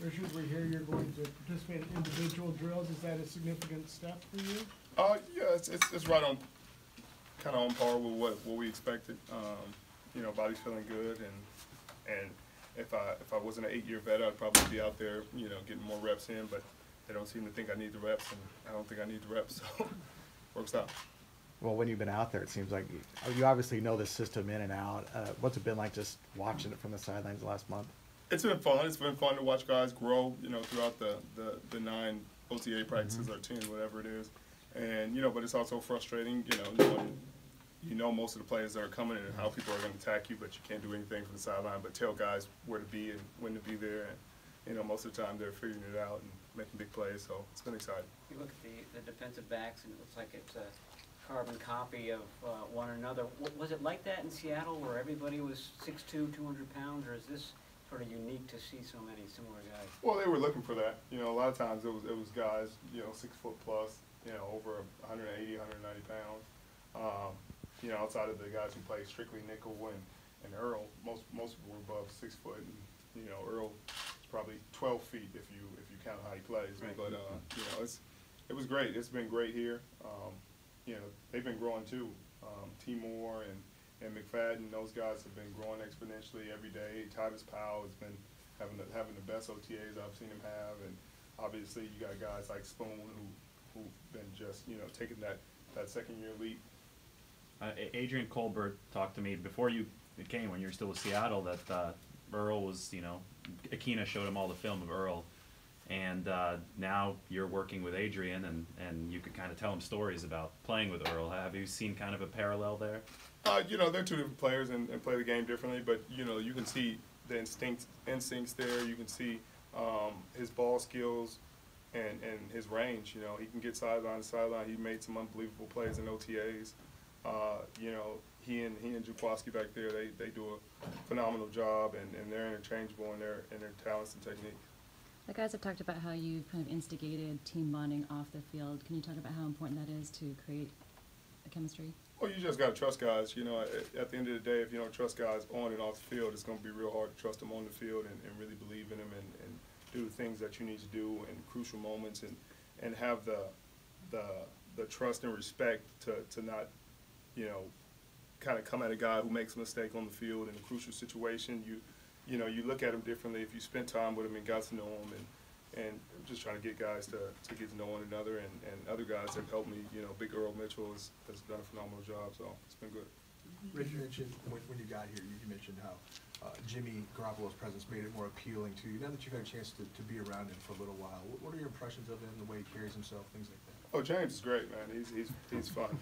officials, we hear you're going to participate in individual drills. Is that a significant step for you? Yeah, it's right on, kind of on par with what we expected. You know, body's feeling good, and if I wasn't an 8-year vet, I'd probably be out there, you know, getting more reps in. But they don't seem to think I need the reps, and I don't think I need the reps, so works out. Well, when you've been out there, it seems like you obviously know the system in and out. What's it been like just watching it from the sidelines the last month? It's been fun. It's been fun to watch guys grow, you know, throughout the 9 OTA practices or 10, whatever it is. And, you know, but it's also frustrating, you know, knowing, you know, most of the players that are coming and how people are going to attack you, but you can't do anything from the sideline but tell guys where to be and when to be there. And, you know, most of the time they're figuring it out and making big plays, so it's been exciting. You look at the defensive backs and it looks like it's a carbon copy of one another. Was it like that in Seattle where everybody was 6'2", 200 pounds, or is this sort of unique to see so many similar guys? Well, they were looking for that. You know, a lot of times it was guys, you know, 6 foot plus, you know, over 180, 190 pounds. You know, outside of the guys who play strictly nickel and Earl, most people were above 6 foot, and you know, Earl is probably 12 feet if you count how he plays. Right. But you know, it was great. It's been great here. You know, they've been growing too. Timor and McFadden, those guys have been growing exponentially every day. Titus Powell has been having the best OTAs I've seen him have, and obviously you got guys like Spoon who've been just, you know, taking that second-year leap. Adrian Colbert talked to me before you came, when you were still with Seattle, that Earl was, you know, Akina showed him all the film of Earl, and now you're working with Adrian, and you could kind of tell him stories about playing with Earl. Have you seen kind of a parallel there? You know, they're two different players and play the game differently, but you know, you can see the instincts there. You can see his ball skills and his range. You know, he can get sideline to sideline. He made some unbelievable plays in OTAs. You know, he and Jukwowski back there, they do a phenomenal job, and they're interchangeable in their talents and technique. The guys have talked about how you've kind of instigated team bonding off the field. Can you talk about how important that is to create a chemistry? Well, you just got to trust guys. You know, at the end of the day, if you don't trust guys on and off the field, it's going to be real hard to trust them on the field and really believe in them and do the things that you need to do in crucial moments and have the trust and respect to not, you know, kind of come at a guy who makes a mistake on the field in a crucial situation. You know, you look at him differently if you spend time with him and got to know him, and just trying to get guys to get to know one another, and other guys have helped me. You know, Big Earl Mitchell has done a phenomenal job, so it's been good. Rich, you mentioned when you got here, you mentioned how Jimmy Garoppolo's presence made it more appealing to you. Now that you've had a chance to be around him for a little while, what are your impressions of him, the way he carries himself, things like that? Oh, James is great, man. He's fun.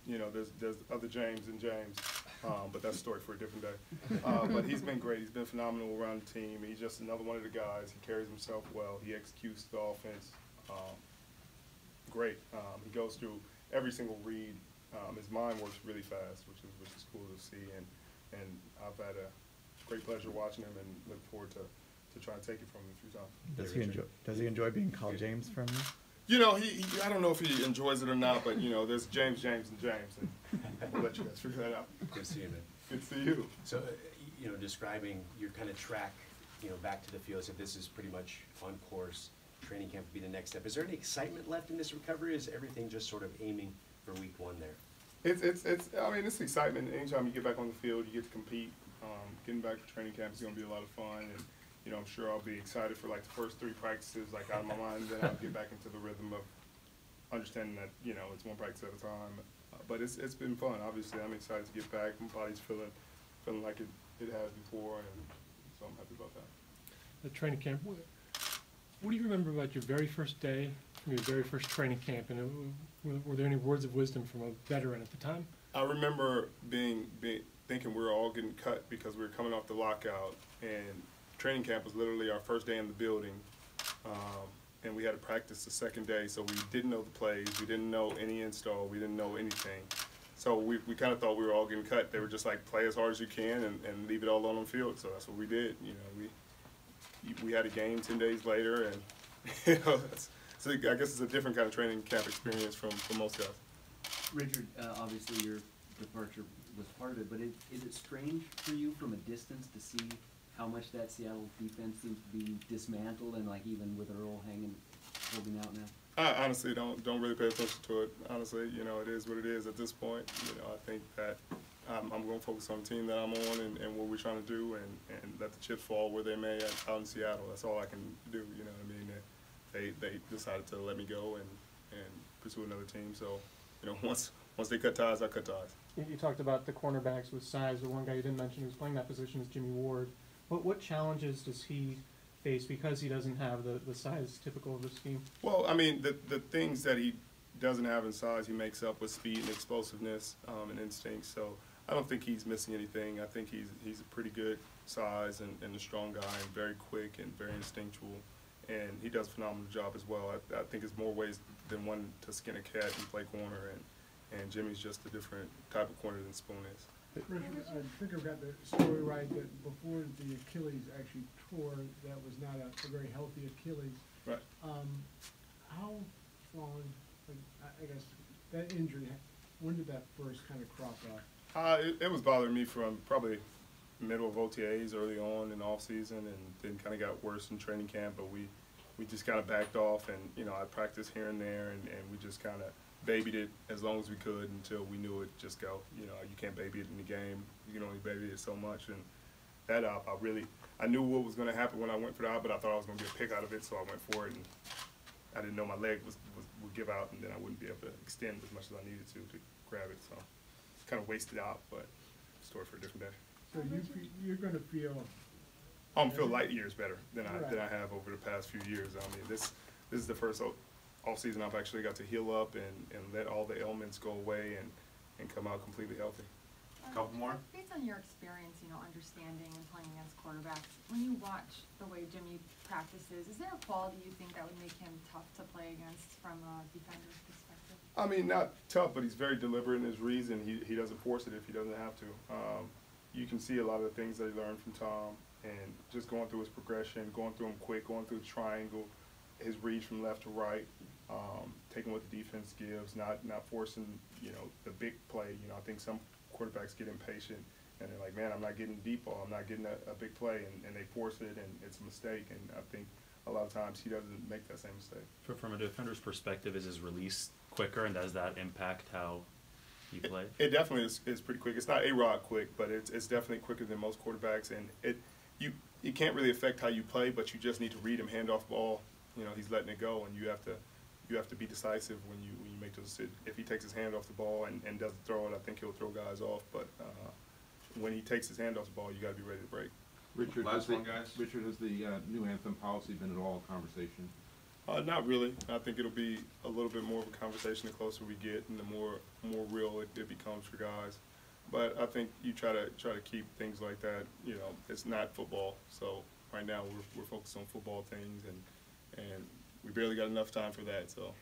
You know, there's other James and James, but that's a story for a different day. But he's been great. He's been phenomenal around the team. He's just another one of the guys. He carries himself well. He executes the offense great. He goes through every single read. His mind works really fast, which is cool to see. And I've had a great pleasure watching him, and look forward to trying to take it from him a few times. Does he enjoy being called James from you? You know, I don't know if he enjoys it or not, but, you know, there's James, and we'll let you guys figure that out. Good to see you, man. Good to see you. So, you know, describing your kind of track, you know, back to the field, so this is pretty much on course. Training camp would be the next step. Is there any excitement left in this recovery, or is everything just sort of aiming for week 1 there? I mean, it's excitement. Anytime you get back on the field, you get to compete. Getting back to training camp is going to be a lot of fun, and you know, I'm sure I'll be excited for like the first 3 practices, like out of my mind. Then I'll get back into the rhythm of understanding that, you know, it's one practice at a time. But it's been fun. Obviously, I'm excited to get back. My body's feeling like it has before, and so I'm happy about that. The training camp. What do you remember about your very first day, from your very first training camp, and were there any words of wisdom from a veteran at the time? I remember thinking we were all getting cut because we were coming off the lockout, and training camp was literally our first day in the building, and we had to practice the second day, so we didn't know the plays, we didn't know any install, we didn't know anything. So we kind of thought we were all getting cut. They were just like, play as hard as you can and leave it all on the field, so that's what we did. You know, we had a game 10 days later, and you know, so I guess it's a different kind of training camp experience from most guys. Richard, obviously your departure was part of it, but is it strange for you from a distance to see how much that Seattle defense seems to be dismantled, and like even with Earl holding out now? I honestly don't really pay attention to it. Honestly, you know, it is what it is at this point. You know, I think that I'm going to focus on the team that I'm on and what we're trying to do, and let the chips fall where they may out in Seattle. That's all I can do. You know what I mean? They decided to let me go and pursue another team. So, you know, once they cut ties, I cut ties. You talked about the cornerbacks with size. The one guy you didn't mention who's playing that position is Jimmy Ward. What challenges does he face because he doesn't have the size typical of the scheme? Well, I mean, the things that he doesn't have in size, he makes up with speed and explosiveness and instinct. So I don't think he's missing anything. I think he's a pretty good size and a strong guy and very quick and very instinctual. And he does a phenomenal job as well. I think it's more ways than one to skin a cat and play corner. And Jimmy's just a different type of corner than Spoon is. Richard, I think I've got the story right that before the Achilles actually tore, that was not a very healthy Achilles. Right. How long, I guess, that injury, when did that first kind of crop up? It was bothering me from probably middle of OTAs early on in the off season, and then kind of got worse in training camp. But we just kind of backed off, and you know, I practiced here and there, and we just kind of babied it as long as we could until we knew it just go. You know, you can't baby it in the game. You can only baby it so much. And that I knew what was going to happen when I went for the op, but I thought I was going to get a pick out of it, so I went for it. And I didn't know my leg would give out, and then I wouldn't be able to extend as much as I needed to grab it. So kind of wasted out, but story for a different day. So you're going to feel. I'm feel light years better than Right. I have over the past few years. I mean, this is the first off season I've actually got to heal up and let all the ailments go away and come out completely healthy. Couple more? Based on your experience, you know, understanding and playing against quarterbacks, when you watch the way Jimmy practices, is there a quality you think that would make him tough to play against from a defender's perspective? I mean, not tough, but he's very deliberate in his reads, and he doesn't force it if he doesn't have to. You can see a lot of the things that he learned from Tom, and just going through his progression, going through him quick, going through the triangle, his read from left to right, taking what the defense gives, not forcing, you know, the big play. You know, I think some quarterbacks get impatient and they're like, man, I'm not getting deep ball, I'm not getting a big play, and they force it and it's a mistake. And I think a lot of times he doesn't make that same mistake. From a defender's perspective, is his release quicker, and does that impact how he plays? It definitely is pretty quick. It's not A-Rod quick, but it's definitely quicker than most quarterbacks. And you can't really affect how you play, but you just need to read him, hand off ball. You know, he's letting it go, and you have to be decisive when you make those decisions. If he takes his hand off the ball and doesn't throw it, I think he'll throw guys off. But when he takes his hand off the ball, you got to be ready to break. Richard, Last one, guys. Richard, has the new anthem policy been at all a conversation? Not really. I think it'll be a little bit more of a conversation the closer we get, and the more real it becomes for guys. But I think you try to keep things like that. You know, it's not football, so right now we're focused on football things, and we barely got enough time for that. So.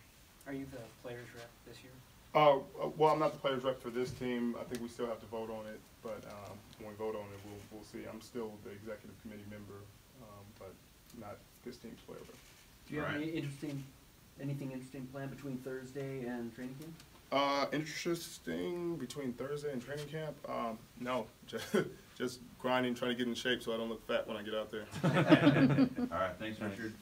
Are you the players rep this year? Well, I'm not the players rep for this team. I think we still have to vote on it, but when we vote on it, we'll see. I'm still the executive committee member, but not this team's player rep. Do you have Right. anything interesting planned between Thursday and training camp? Interesting between Thursday and training camp? No, just grinding, trying to get in shape so I don't look fat when I get out there. All right, thanks, Richard.